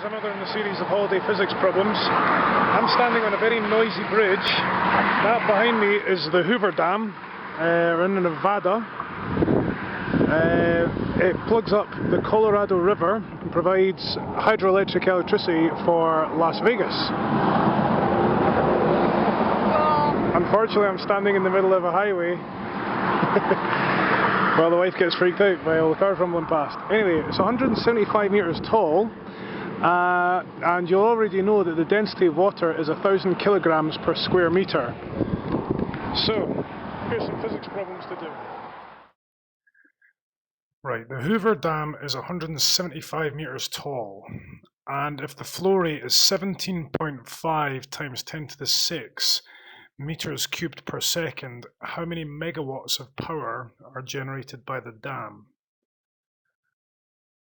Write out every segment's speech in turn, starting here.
is another in the series of holiday physics problems. I'm standing on a very noisy bridge. That behind me is the Hoover Dam, in Nevada. It plugs up the Colorado River and provides hydroelectric electricity for Las Vegas. Unfortunately, I'm standing in the middle of a highway. Well, the wife gets freaked out by all the cars rumbling past. Anyway, it's 175 metres tall, and you'll already know that the density of water is 1,000 kilograms per square metre. So, here's some physics problems to do. Right, the Hoover Dam is 175 metres tall, and if the flow rate is 17.5 times 10 to the 6 meters cubed per second, how many megawatts of power are generated by the dam?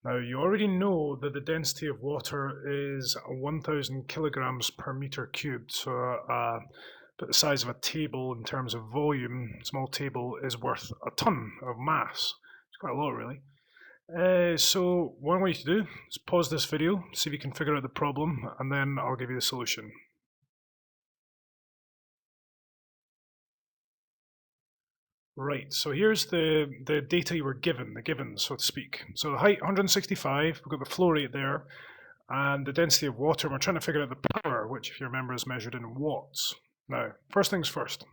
Now, you already know that the density of water is 1,000 kilograms per meter cubed, so the size of a table in terms of volume, small table, is worth a ton of mass. It's quite a lot, really. So what I want you to do is pause this video, see if you can figure out the problem, and then I'll give you the solution. Right, so here's the data you were given, the givens, so to speak. So the height, 165, we've got the flow rate there, and the density of water, and we're trying to figure out the power, which, if you remember, is measured in watts. Now, first things first.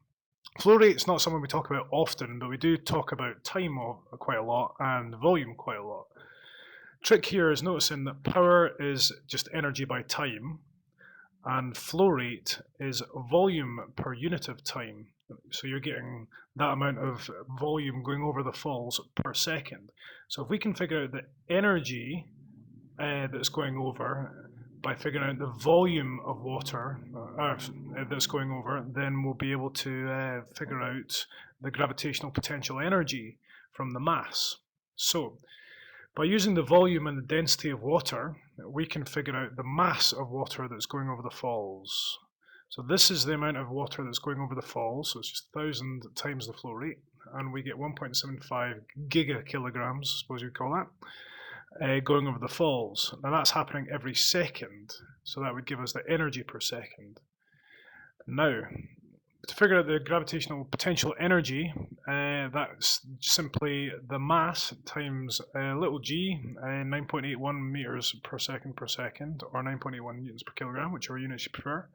Flow rate is not something we talk about often, but we do talk about time quite a lot, and volume quite a lot. Trick here is noticing that power is just energy by time, and flow rate is volume per unit of time. So you're getting that amount of volume going over the falls per second. So if we can figure out the energy that's going over by figuring out the volume of water that's going over, then we'll be able to figure out the gravitational potential energy from the mass. So by using the volume and the density of water, we can figure out the mass of water that's going over the falls. So this is the amount of water that's going over the falls, so it's just 1,000 times the flow rate, and we get 1.75 gigakilograms, I suppose you'd call that, going over the falls. Now that's happening every second, so that would give us the energy per second. Now, to figure out the gravitational potential energy, that's simply the mass times little g, 9.81 meters per second, or 9.81 newtons per kilogram, whichever units you prefer,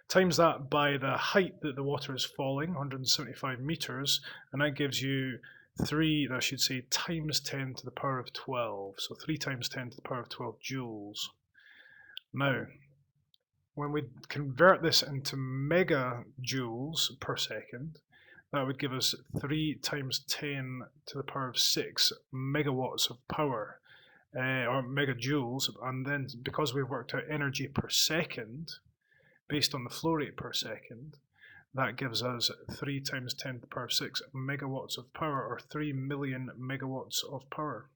times that by the height that the water is falling, 175 meters, and that gives you 3, I should say, times 10 to the power of 12, so 3 times 10 to the power of 12 joules. Now, when we convert this into megajoules per second, that would give us 3 times 10 to the power of 6 megawatts of power, or megajoules, and then because we've worked out energy per second, based on the flow rate per second, that gives us 3 times 10 to the power of 6 megawatts of power, or 3 million megawatts of power.